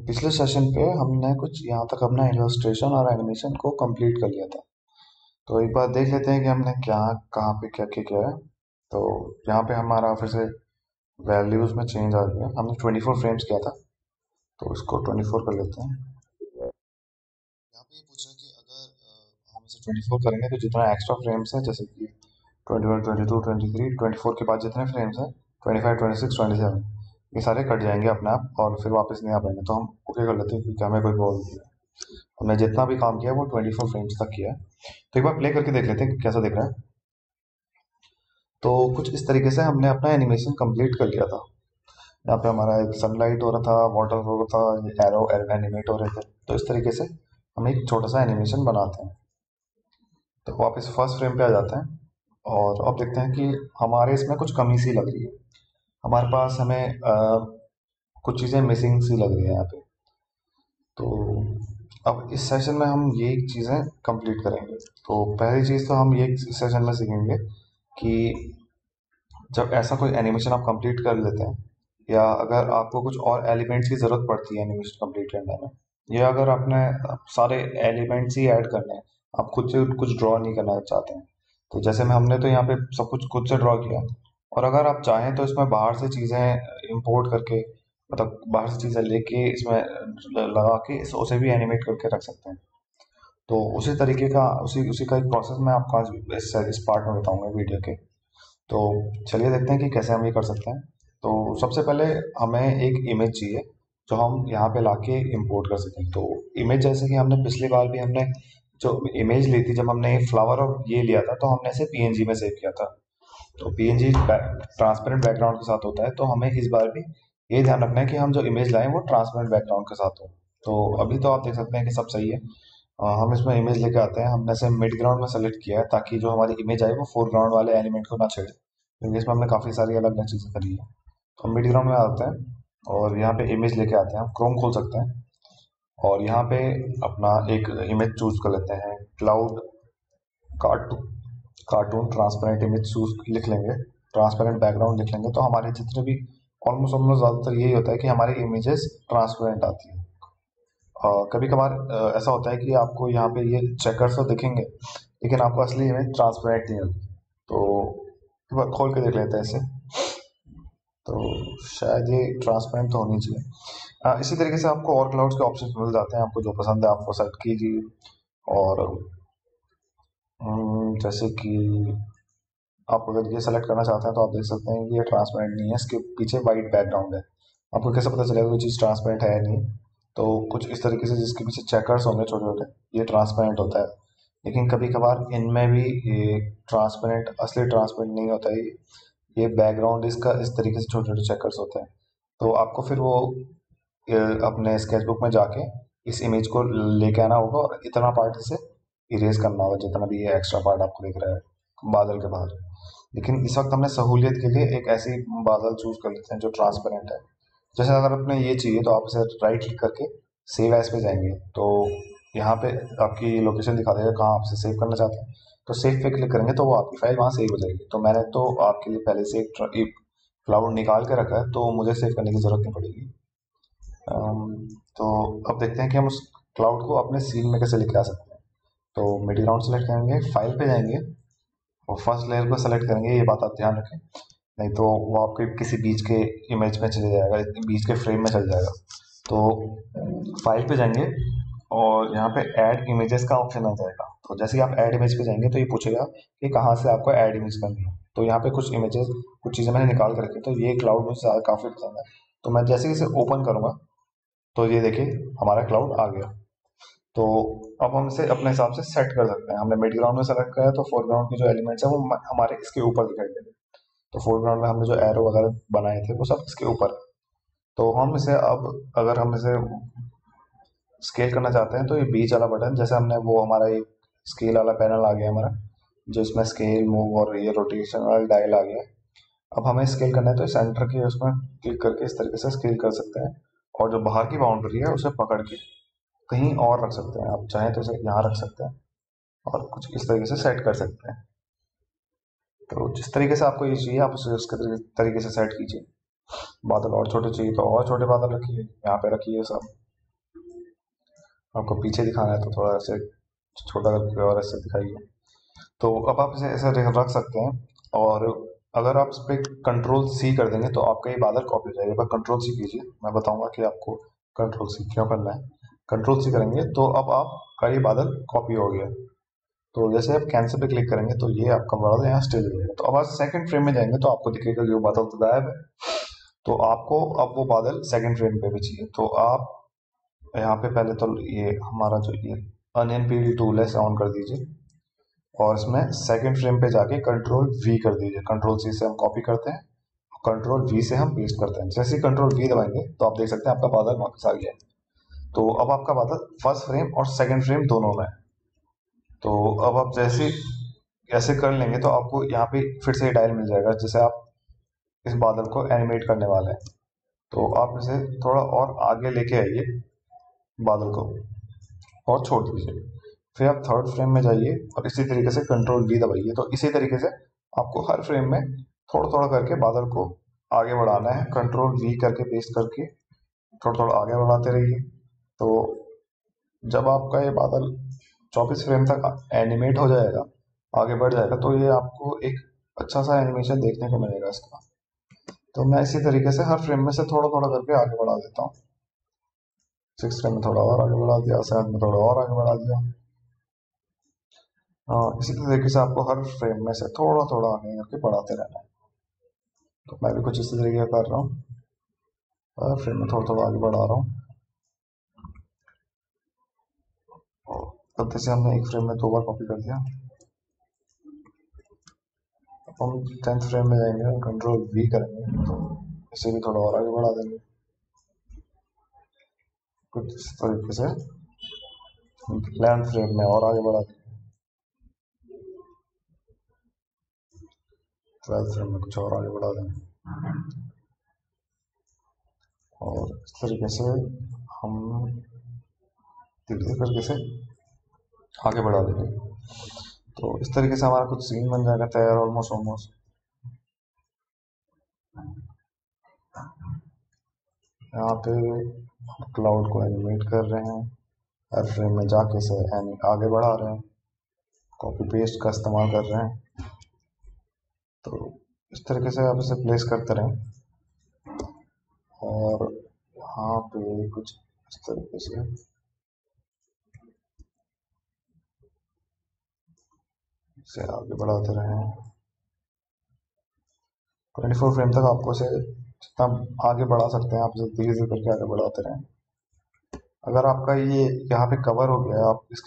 पिछले सेशन पे हमने कुछ यहाँ तक अपना इलस्ट्रेशन और एनिमेशन को कंप्लीट कर लिया था। तो एक बार देख लेते हैं कि हमने क्या कहाँ पे क्या क्या किया है। तो यहाँ पे हमारा फिर से वैल्यूज में चेंज आ गया। हमने 24 फ्रेम्स किया था, तो इसको 24 कर लेते हैं। यहाँ पे ये पूछ रहा है कि अगर हम इसे 24 करेंगे तो जितना एक्स्ट्रा फ्रेम्स है, जैसे कि 21, 22, 23, 24 के बाद जितने फ्रेम्स हैं, 25, 26, 27, ये सारे कट जाएंगे अपने आप और फिर वापस नहीं आ पाएंगे। तो हम ओके कर लेते हैं क्योंकि हमें कोई प्रॉब्लम नहीं है। हमने जितना भी काम किया वो 24 फ्रेम्स तक किया है। तो एक बार प्ले करके देख लेते हैं कि कैसा दिख रहा है। तो कुछ इस तरीके से हमने अपना एनिमेशन कंप्लीट कर लिया था। यहाँ पे हमारा एक सनलाइट हो रहा था, वाटर हो रहा था, एरो एनिमेट हो रहे थे। तो इस तरीके से हम एक छोटा सा एनिमेशन बनाते हैं। तो वापस फर्स्ट फ्रेम पे आ जाते हैं और अब देखते हैं कि हमारे इसमें कुछ कमी सी लग रही है। हमारे पास हमें कुछ चीज़ें मिसिंग सी लग रही है यहाँ पे। तो अब इस सेशन में हम ये चीज़ें कंप्लीट करेंगे। तो पहली चीज़ तो हम ये इस सेशन में सीखेंगे कि जब ऐसा कोई एनिमेशन आप कंप्लीट कर लेते हैं, या अगर आपको कुछ और एलिमेंट्स की ज़रूरत पड़ती है एनिमेशन कंप्लीट करने में, या अगर आपने सारे एलिमेंट्स ही ऐड करने हैं, आप खुद से कुछ ड्रॉ नहीं करना चाहते हैं, तो जैसे में हमने तो यहाँ पे सब कुछ खुद से ड्रॉ किया। और अगर आप चाहें तो इसमें बाहर से चीज़ें इंपोर्ट करके, मतलब बाहर से चीज़ें लेके इसमें लगा के उसे भी एनिमेट करके रख सकते हैं। तो उसी तरीके का उसी उसी का एक प्रोसेस मैं आपको आज इस पार्ट में बताऊंगा वीडियो के। तो चलिए देखते हैं कि कैसे हम ये कर सकते हैं। तो सबसे पहले हमें एक इमेज चाहिए जो हम यहाँ पे लाके इंपोर्ट कर सकें। तो इमेज जैसे कि हमने पिछली बार भी हमने जो इमेज ली थी, जब हमने फ्लावर और ये लिया था तो हमने इसे पीएनजी में सेव किया था। तो पीएनजी ट्रांसपेरेंट बैकग्राउंड के साथ होता है, तो हमें इस बार भी ये ध्यान रखना है कि हम जो इमेज लाएं वो ट्रांसपेरेंट बैकग्राउंड के साथ हो। तो अभी तो आप देख सकते हैं कि सब सही है। हम इसमें इमेज लेके आते हैं। हमने इसे मिड ग्राउंड में सेलेक्ट किया है ताकि जो हमारी इमेज आए वो फोरग्राउंड वाले एलिमेंट को ना छेड़े, क्योंकि इसमें हमने काफ़ी सारी अलग अलग चीज़ें करी है। तो हम मिड ग्राउंड में आते हैं और यहाँ पे इमेज लेके आते हैं। हम क्रोम खोल सकते हैं और यहाँ पे अपना एक इमेज चूज कर लेते हैं। Cloud cartoon cartoon transparent image choose लिख लेंगे, ट्रांसपेरेंट बैकग्राउंड लिख लेंगे। तो हमारे जितने भी ऑलमोस्ट ऑलमोस्ट ज़्यादातर यही होता है कि हमारी इमेजेस ट्रांसपेरेंट आती है। कभी कभार ऐसा होता है कि आपको यहाँ पे ये चेकर्स तो दिखेंगे लेकिन आपको असली इमेज ट्रांसपेरेंट नहीं होगी। तो एक बार खोल के देख लेते हैं इसे। तो शायद ये ट्रांसपेरेंट तो होनी चाहिए। इसी तरीके से आपको और क्लाउड्स के ऑप्शंस मिल जाते हैं। आपको जो पसंद है आप वो सेलेक्ट कीजिए। और जैसे कि आप अगर ये सेलेक्ट करना चाहते हैं तो आप देख सकते हैं कि ये ट्रांसपेरेंट नहीं है, इसके पीछे वाइट बैकग्राउंड है। आपको कैसे पता चलेगा कोई चीज़ ट्रांसपेरेंट है या नहीं? तो कुछ इस तरीके से जिसके पीछे चेकर्स होंगे छोटे छोटे, ये ट्रांसपेरेंट होता है। लेकिन कभी कभार इनमें भी ये ट्रांसपेरेंट असली ट्रांसपेरेंट नहीं होता है। ये बैकग्राउंड इसका इस तरीके से छोटे छोटे चेकर्स होते हैं। तो आपको फिर वो अपने स्केचबुक में जाके इस इमेज को लेके आना होगा और इतना पार्ट इसे इरेज करना होगा, जितना भी ये एक्स्ट्रा पार्ट आपको दिख रहा है बादल के बाहर। लेकिन इस वक्त हमने सहूलियत के लिए एक ऐसी बादल चूज कर लेते हैं जो ट्रांसपेरेंट है। जैसे अगर अपने ये चाहिए तो आप इसे राइट क्लिक करके सेव एज पे जाएंगे, तो यहाँ पे आपकी लोकेशन दिखा देगा कहाँ आप इसे सेव करना चाहते हैं। तो सेव पे क्लिक करेंगे तो वो आपकी फाइल वहाँ सेव हो जाएगी। तो मैंने तो आपके लिए पहले से एक क्लाउड निकाल के रखा है, तो मुझे सेव करने की ज़रूरत नहीं पड़ेगी। तो अब देखते हैं कि हम उस क्लाउड को अपने सीन में कैसे लेके आ सकते हैं। तो मिड ग्राउंड सेलेक्ट करेंगे, फाइल पे जाएंगे और फर्स्ट लेयर को सेलेक्ट करेंगे। ये बात आप ध्यान रखें, नहीं तो वो आपके किसी बीच के इमेज में चले जाएगा, बीच के फ्रेम में चल जाएगा। तो फाइल पे जाएंगे और यहाँ पे ऐड इमेजेस का ऑप्शन आ जाएगा। तो जैसे ही आप ऐड इमेज पे जाएंगे तो ये पूछेगा कि कहाँ से आपको ऐड इमेज करनी है। तो यहाँ पे कुछ इमेजेस कुछ चीज़ें मैंने निकाल कर रखी, तो ये क्लाउड मुझे काफ़ी पसंद है। तो मैं जैसे ही इसे ओपन करूँगा तो ये देखिए हमारा क्लाउड आ गया। तो अब हम इसे अपने हिसाब से सेट कर सकते हैं। हमने मिड ग्राउंड में सेलेक्ट किया है तो फोरग्राउंड के जो एलिमेंट्स हैं वो हमारे इसके ऊपर दिखाई देंगे। तो फोरग्राउंड में हमने जो एरो वगैरह बनाए थे वो सब इसके ऊपर है। तो हम इसे अब अगर हम इसे स्केल करना चाहते हैं तो ये बीच वाला बटन, जैसे हमने वो हमारा एक स्केल वाला पैनल आ गया हमारा, जो इसमें स्केल मूव और ये रोटेशन वाला डायल आ गया है। अब हमें स्केल करना है तो सेंटर के उसमें क्लिक करके इस तरीके से स्केल कर सकते हैं। और जो बाहर की बाउंड्री है उसे पकड़ के कहीं और रख सकते हैं। आप चाहें तो इसे यहाँ रख सकते हैं और कुछ इस तरीके से सेट कर सकते हैं। तो जिस तरीके से आपको ये चाहिए आप उसे उसके तरीके से सेट कीजिए। बादल और छोटे चाहिए तो और छोटे बादल रखिए, यहाँ पे रखिए सब। आपको पीछे दिखाना है तो थोड़ा ऐसे छोटा करके और ऐसे दिखाइए। तो अब आप इसे ऐसे रख सकते हैं। और अगर आप इस पर कंट्रोल सी कर देंगे तो आपका ये बादल कॉपी हो जाएगा। एक बार कंट्रोल सी कीजिए, मैं बताऊंगा कि आपको कंट्रोल सी क्यों करना है। कंट्रोल सी करेंगे तो अब आपका ये बादल कॉपी हो गया। तो जैसे आप कैंसिल पे क्लिक करेंगे तो ये आपका बादल यहाँ स्टिल हो जाएगा। तो अब आप सेकंड फ्रेम में जाएंगे तो आपको दिखेगा कि वो बादल तो गायब है। तो आपको अब वो बादल सेकंड फ्रेम पे भी चाहिए। तो आप यहाँ पे पहले तो ये हमारा जो ये अनियन पीडी टूल है इसे ऑन कर दीजिए और इसमें सेकंड फ्रेम पे जाके कंट्रोल वी कर दीजिए। कंट्रोल सी से हम कॉपी करते हैं, कंट्रोल वी से हम पेस्ट करते हैं। जैसे ही कंट्रोल वी दबाएंगे तो आप देख सकते हैं आपका बादल वापस आ गया है। तो अब आपका बादल फर्स्ट फ्रेम और सेकंड फ्रेम दोनों में है। तो अब आप जैसे ऐसे कर लेंगे तो आपको यहाँ पे फिर से डायल मिल जाएगा जैसे आप इस बादल को एनिमेट करने वाले हैं। तो आप इसे थोड़ा और आगे लेके आइए बादल को और छोड़ दीजिए। फिर आप थर्ड फ्रेम में जाइए और इसी तरीके से कंट्रोल वी दबाइए। तो इसी तरीके से आपको हर फ्रेम में थोड़ा थोड़ा करके बादल को आगे बढ़ाना है। कंट्रोल वी करके पेस्ट करके थोड़ा थोड़ा आगे बढ़ाते रहिए। तो जब आपका ये बादल 24 फ्रेम तक एनिमेट हो जाएगा, आगे बढ़ जाएगा, तो ये आपको एक अच्छा सा एनिमेशन देखने को मिलेगा इसका। तो मैं इसी तरीके से हर फ्रेम में से थोड़ा थोड़ा करके आगे बढ़ा देता हूँ। 6 फ्रेम में थोड़ा और आगे बढ़ा दिया, 7 में थोड़ा और आगे बढ़ा दिया। इसी तरीके से आपको हर फ्रेम में से थोड़ा थोड़ा आगे करके बढ़ाते रहना है। तो मैं भी कुछ इसी तरीके कर रहा हूँ, हर फ्रेम में थोड़ा थोड़ा आगे बढ़ा रहा हूँ। और तब जैसे हमने एक फ्रेम में 2 बार कॉपी कर दिया। अब हम 10th फ्रेम में जाएंगे और कंट्रोल वी करेंगे तो इसे भी थोड़ा और आगे बढ़ा देंगे कुछ इस तरीके से। 11th फ्रेम में और आगे बढ़ा देंगे, 12th फ्रेम में कुछ और आगे बढ़ा देंगे और इस तरीके से हम धीरे धीरे करके से आगे बढ़ा देंगे। तो इस तरीके से हमारा कुछ सीन बन जाएगा तैयार ऑलमोस्ट ऑलमोस्ट। यहाँ पे क्लाउड को एनिमेट कर रहे हैं, हर फ्रेम में जाके से आगे बढ़ा रहे हैं, कॉपी पेस्ट का इस्तेमाल कर रहे हैं। तो इस तरीके से आप इसे प्लेस करते रहें और यहाँ पे कुछ इस तरीके से इसे आगे बढ़ाते रहें। 24 फ्रेम तक आपको इसे जितना आगे बढ़ा सकते हैं आप इसे धीरे धीरे करके आगे बढ़ाते रहें। अगर आपका ये यहाँ पे कवर हो गया, आप इस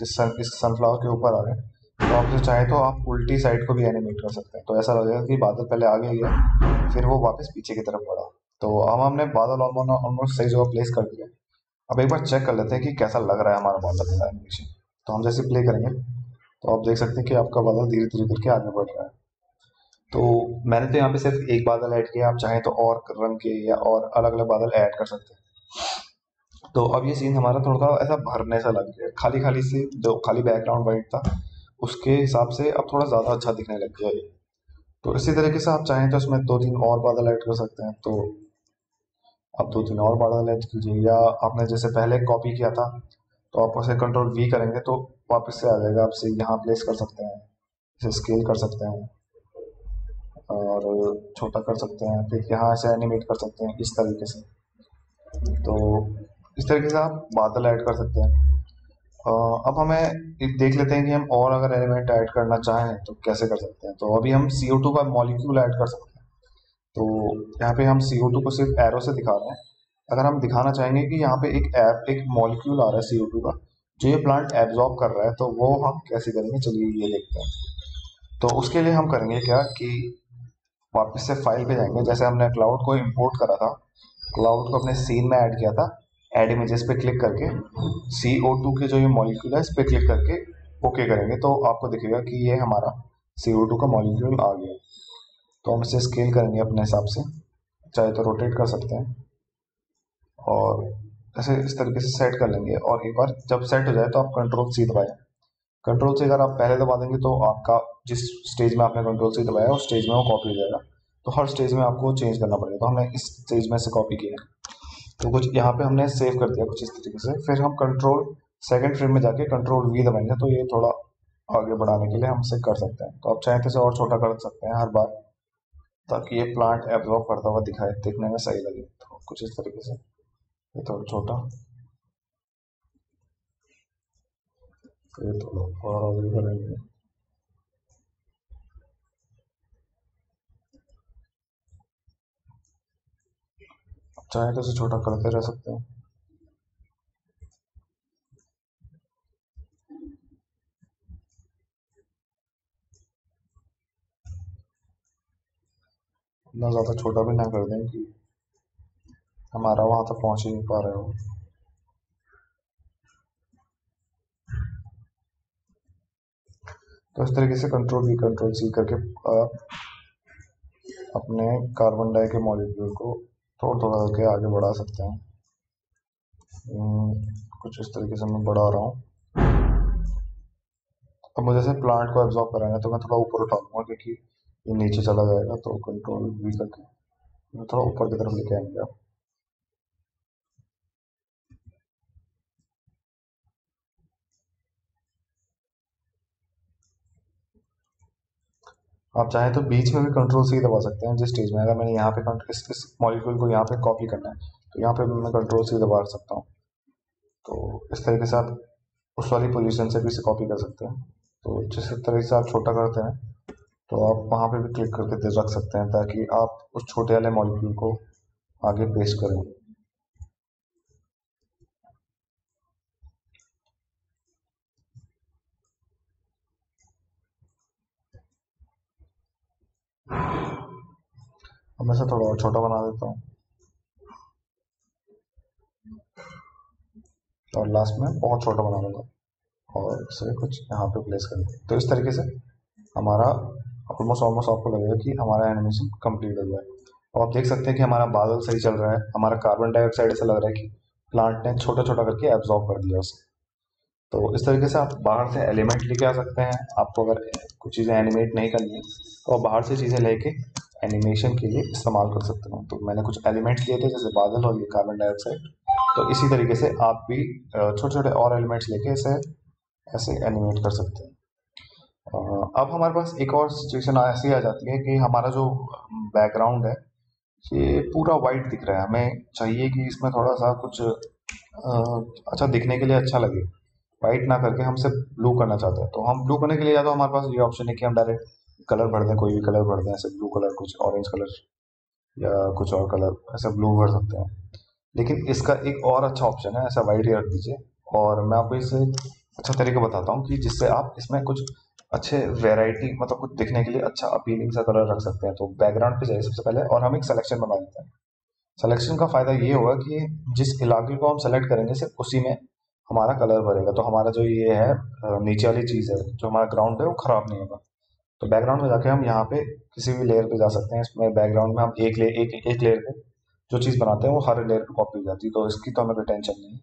सनफ्लावर के ऊपर आ गए, तो आप जो चाहे तो आप उल्टी साइड को भी एनिमेट कर सकते हैं। तो ऐसा लगेगा कि बादल पहले आगे गया फिर वो वापस पीछे की तरफ बढ़ा। तो अब हमने बादल ऑलमोस्ट सही जगह प्लेस कर दिया। अब एक बार चेक कर लेते हैं कि कैसा लग रहा है हमारा बादल का एनिमेशन। तो हम जैसे प्ले करेंगे तो आप देख सकते हैं कि आपका बादल धीरे धीरे करके आगे बढ़ रहा है। तो मैंने तो यहाँ पे सिर्फ एक बादल ऐड किया, आप चाहें तो और रंग के या और अलग अलग बादल ऐड कर सकते हैं। तो अब ये सीन हमारा थोड़ा सा ऐसा भरने सा लग गया, खाली खाली सी जो खाली बैकग्राउंड वाइट था उसके हिसाब से अब थोड़ा ज़्यादा अच्छा दिखने लग गया ये। तो इसी तरीके से आप चाहें तो इसमें 2-3 और बादल ऐड कर सकते हैं। तो आप 2-3 और बादल ऐड कीजिए, या आपने जैसे पहले कॉपी किया था तो आप उसे कंट्रोल वी करेंगे तो वापस से आ जाएगा। आप इसे यहाँ प्लेस कर सकते हैं, इसे स्केल कर सकते हैं और छोटा कर सकते हैं, फिर यहाँ से एनिमेट कर सकते हैं इस तरीके से। तो इस तरीके से आप बादल ऐड कर सकते हैं। अब हमें एक देख लेते हैं कि हम और अगर एलिमेंट ऐड करना चाहें तो कैसे कर सकते हैं। तो अभी हम CO2 का मॉलिक्यूल ऐड कर सकते हैं। तो यहाँ पे हम CO2 को सिर्फ एरो से दिखा रहे हैं। अगर हम दिखाना चाहेंगे कि यहाँ पे एक मॉलिक्यूल आ रहा है CO2 का जो ये प्लांट एब्जॉर्ब कर रहा है, तो वो हम कैसे करेंगे, चलिए ये देखते हैं। तो उसके लिए हम करेंगे क्या कि वापस से फाइल पे जाएंगे। जैसे हमने क्लाउड को इंपोर्ट करा था, क्लाउड को अपने सीन में ऐड किया था, ऐड इमेजेस पे क्लिक करके CO2 के जो ये मॉलिक्यूल है इस पे क्लिक करके ओके करेंगे तो आपको दिखेगा कि ये हमारा CO2 का मॉलिक्यूल आ गया। तो हम इसे स्केल करेंगे अपने हिसाब से, चाहे तो रोटेट कर सकते हैं और ऐसे इस तरीके से सेट कर लेंगे। और एक बार जब सेट हो जाए तो आप कंट्रोल सी दबाएं। कंट्रोल से अगर आप पहले दबा देंगे तो आपका जिस स्टेज में आपने कंट्रोल सी दबाया उस स्टेज में वो कॉपी हो जाएगा। तो हर स्टेज में आपको चेंज करना पड़ेगा। तो हमने इस स्टेज में से कॉपी किया, तो कुछ यहाँ पे हमने सेव कर दिया कुछ इस तरीके से। फिर हम कंट्रोल सेकंड फ्रेम में जाके कंट्रोल वी दबाएंगे तो ये थोड़ा आगे बढ़ाने के लिए हम इसे कर सकते हैं। तो आप चाहें तो इसे और छोटा कर सकते हैं हर बार, ताकि ये प्लांट एब्जॉर्ब करता हुआ दिखाए, देखने में सही लगे। तो कुछ इस तरीके से ये थोड़ा छोटा, तो ये थोड़ा और आगे करेंगे। चाहे तो इसे छोटा करते रह सकते हैं। इतना ज़्यादा छोटा भी ना कर दें कि हमारा वहां तक पहुंच ही नहीं पा रहे हो। तो इस तरीके से कंट्रोल वी कंट्रोल सी करके आप अपने कार्बन डाई के मॉलिक्यूल को थोड़ा थोड़ा करके आगे बढ़ा सकते हैं। कुछ इस तरीके से मैं बढ़ा रहा हूँ। अब मुझे से प्लांट को एब्जॉर्ब कराना है तो मैं थोड़ा ऊपर उठाऊंगा, क्योंकि ये नीचे चला जाएगा। तो कंट्रोल वी करके मैं थोड़ा ऊपर की तरफ लेके आएंगे। आप चाहें तो बीच में भी कंट्रोल सी दबा सकते हैं। जिस स्टेज में, अगर मैंने यहाँ पे इस मॉलिक्यूल को यहाँ पे कॉपी करना है तो यहाँ पे मैं कंट्रोल सी दबा सकता हूँ। तो इस तरीके से आप उस वाली पोजीशन से भी इसे कॉपी कर सकते हैं। तो जिस तरीके से आप छोटा करते हैं तो आप वहाँ पे भी क्लिक करके रख सकते हैं, ताकि आप उस छोटे वाले मॉलिक्यूल को आगे पेश करें। अब मैं इसे थोड़ा और छोटा बना देता हूँ और लास्ट में बहुत छोटा बना दूंगा और इसे कुछ यहाँ पे प्लेस कर दें। तो इस तरीके से हमारा ऑलमोस्ट ऑलमोस्ट आपको लगेगा कि हमारा एनिमेशन कंप्लीट हो गया है। और आप देख सकते हैं कि हमारा बादल सही चल रहा है। हमारा कार्बन डाइऑक्साइड ऐसा लग रहा है कि प्लांट ने छोटा छोटा करके एब्जॉर्ब कर दिया उसे। तो इस तरीके से आप बाहर से एलिमेंट लेके आ सकते हैं। आपको अगर कुछ चीज़ें एनिमेट नहीं करनी है तो आप बाहर से चीज़ें लेके एनिमेशन के लिए इस्तेमाल कर सकते हैं। तो मैंने कुछ एलिमेंट्स लिए थे जैसे बादल और ये कार्बन डाइऑक्साइड। तो इसी तरीके से आप भी छोटे छोटे और एलिमेंट्स लेके इसे ऐसे एनिमेट कर सकते हैं। अब हमारे पास एक और सिचुएशन ऐसी आ जाती है कि हमारा जो बैकग्राउंड है ये पूरा वाइट दिख रहा है। हमें चाहिए कि इसमें थोड़ा सा कुछ अच्छा दिखने के लिए अच्छा लगे। वाइट ना करके हम सिर्फ ब्लू करना चाहते हैं। तो हम ब्लू करने के लिए या तो हमारे पास ये ऑप्शन है कि हम डायरेक्ट कलर भर दें, कोई भी कलर भर दें, ऐसे ब्लू कलर, कुछ ऑरेंज कलर या कुछ और कलर, ऐसा ब्लू भर सकते हैं। लेकिन इसका एक और अच्छा ऑप्शन है, ऐसा वाइट ही रख दीजिए। और मैं आपको इससे अच्छा तरीका बताता हूँ कि जिससे आप इसमें कुछ अच्छे वैरायटी, मतलब कुछ दिखने के लिए अच्छा अपीलिंग सा कलर रख सकते हैं। तो बैकग्राउंड पे जाइए सबसे पहले और हम एक सिलेक्शन बना लेते हैं। सिलेक्शन का फायदा ये होगा कि जिस इलाके को हम सेलेक्ट करेंगे सिर्फ उसी में हमारा कलर भरेगा। तो हमारा जो ये है नीचे वाली चीज़ है, जो हमारा ग्राउंड है, वो खराब नहीं होगा। तो बैकग्राउंड में जाके हम यहाँ पे किसी भी लेयर पे जा सकते हैं। इसमें बैकग्राउंड में हम एक लेयर पे जो चीज़ बनाते हैं वो हर लेयर पे कॉपी हो जाती है। तो इसकी तो हमें कोई टेंशन नहीं है।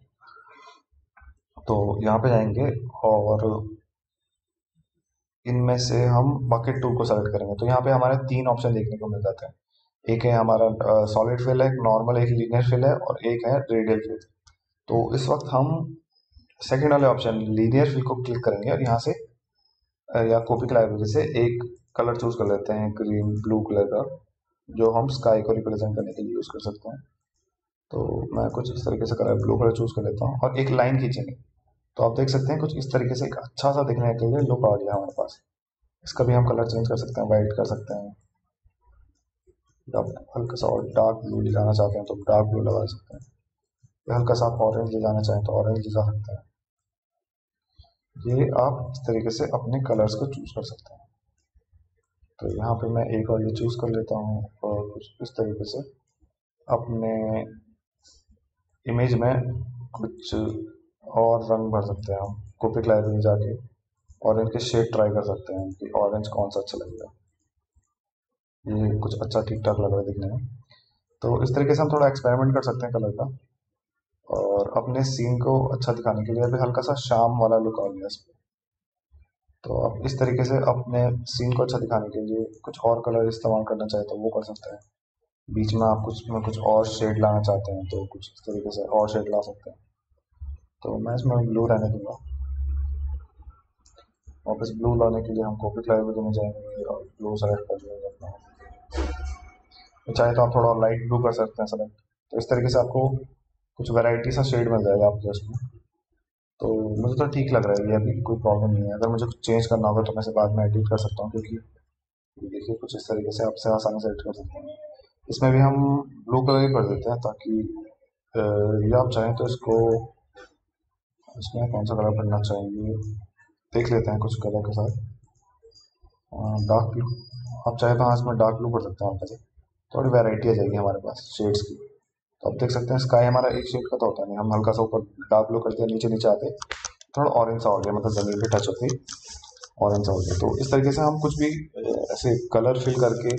तो यहाँ पे जाएंगे और इनमें से हम बकेट टूल को सेलेक्ट करेंगे। तो यहाँ पे हमारे तीन ऑप्शन देखने को मिल जाते हैं। एक है हमारा सॉलिड फिल है, एक नॉर्मल, एक लीनियर फिल है और एक है रेडियल फिल। तो इस वक्त हम सेकेंड वाले ऑप्शन लीनियर फिल को क्लिक करेंगे और यहाँ से या कॉपी लाइब्रेरी से एक कलर चूज कर लेते हैं, ग्रीन ब्लू कलर का, जो हम स्काई को रिप्रेजेंट करने के लिए यूज कर सकते हैं। तो मैं कुछ इस तरीके से कलर ब्लू कलर चूज कर लेता हूँ और एक लाइन खींचेंगे। तो आप देख सकते हैं कुछ इस तरीके से एक अच्छा सा दिखने के लिए लुक आ गया हमारे पास। इसका भी हम कलर चेंज कर सकते हैं, वाइट कर सकते हैं, या हल्का सा और डार्क ब्लू ले जाना चाहते हैं तो डार्क ब्लू लगा सकते हैं, या हल्का सा आप ऑरेंज ले जाना चाहें तो ऑरेंज ले जा सकते हैं। ये आप इस तरीके से अपने कलर्स को चूज कर सकते हैं। तो यहाँ पे मैं एक और ये चूज कर लेता हूँ और कुछ इस तरीके से अपने इमेज में कुछ और रंग भर सकते हैं। हम कॉपी लाइब्रेरी में जाके ऑरेंज के शेड ट्राई कर सकते हैं कि ऑरेंज कौन सा अच्छा लगेगा। ये कुछ अच्छा ठीक ठाक लग रहा है दिखने में। तो इस तरीके से हम थोड़ा एक्सपेरिमेंट कर सकते हैं कलर का। और अपने सीन को अच्छा दिखाने के लिए अभी हल्का सा शाम वाला लुक आ गया इसमें। तो आप इस तरीके से अपने सीन को अच्छा दिखाने के लिए कुछ और कलर इस्तेमाल करना चाहे तो वो कर सकते हैं। बीच में आप कुछ और शेड लाना चाहते हैं तो कुछ इस तरीके से और शेड ला सकते हैं। तो मैं इसमें ब्लू रहने दूंगा। वापस ब्लू लाने के लिए हम कॉपी लाइब्रेरी में जाएंगे और ब्लू सेलेक्ट कर लेंगे अपना। तो चाहे तो आप थोड़ा लाइट ब्लू कर सकते हैं सेलेक्ट। तो इस तरीके से आपको कुछ वैरायटी सा शेड मिल जाएगा आपके उसमें। तो मुझे तो ठीक लग रहा है ये, अभी कोई प्रॉब्लम नहीं है। अगर मुझे कुछ चेंज करना होगा तो मैं इसे बाद में एडिट कर सकता हूँ, क्योंकि ये देखिए कुछ इस तरीके से आपसे आसानी से एडिट कर सकते हैं। इसमें भी हम ब्लू कलर ही कर देते हैं, ताकि ये आप चाहें तो इसको, इसमें कौन सा कलर करना चाहेंगे देख लेते हैं कुछ कलर के साथ। डार्क ब्लू, आप चाहे तो हाँ इसमें डार्क ब्लू कर सकते हैं हल्का सा, थोड़ी वैरायटी आ जाएगी हमारे पास शेड्स की। तो आप देख सकते हैं स्काई हमारा एक शेड का तो होता नहीं, हम हल्का सा ऊपर डार्क ब्लू करते हैं, नीचे नीचे आते थोड़ा ऑरेंज सा हो गया, मतलब ज़मीन पे टच होती ऑरेंज सा हो गया। तो इस तरीके से हम कुछ भी ऐसे कलर फिल करके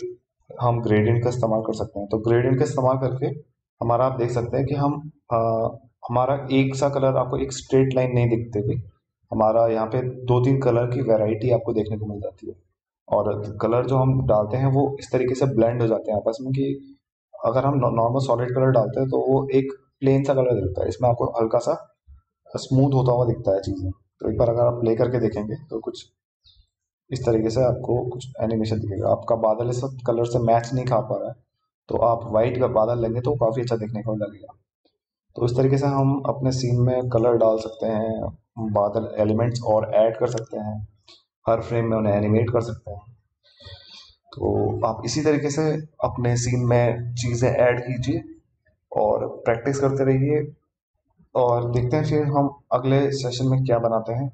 हम ग्रेडियंट का इस्तेमाल कर सकते हैं। तो ग्रेडियंट का इस्तेमाल करके हमारा आप देख सकते हैं कि हम हमारा एक सा कलर आपको एक स्ट्रेट लाइन नहीं दिखते थे, हमारा यहाँ पे दो तीन कलर की वैरायटी आपको देखने को मिल जाती है। और कलर जो हम डालते हैं वो इस तरीके से ब्लेंड हो जाते हैं आपस में कि अगर हम नॉर्मल सॉलिड कलर डालते हैं तो वो एक प्लेन सा कलर दिखता है, इसमें आपको हल्का सा स्मूथ होता हुआ दिखता है चीज़ें। तो एक बार अगर आप प्ले करके देखेंगे तो कुछ इस तरीके से आपको कुछ एनिमेशन दिखेगा। आपका बादल इस वक्त कलर से मैच नहीं खा पा रहा है, तो आप वाइट का बादल लेंगे तो काफ़ी अच्छा दिखने को लगेगा। तो इस तरीके से हम अपने सीन में कलर डाल सकते हैं, बादल एलिमेंट्स और ऐड कर सकते हैं, हर फ्रेम में उन्हें एनिमेट कर सकते हैं। तो आप इसी तरीके से अपने सीन में चीज़ें ऐड कीजिए और प्रैक्टिस करते रहिए, और देखते हैं फिर हम अगले सेशन में क्या बनाते हैं।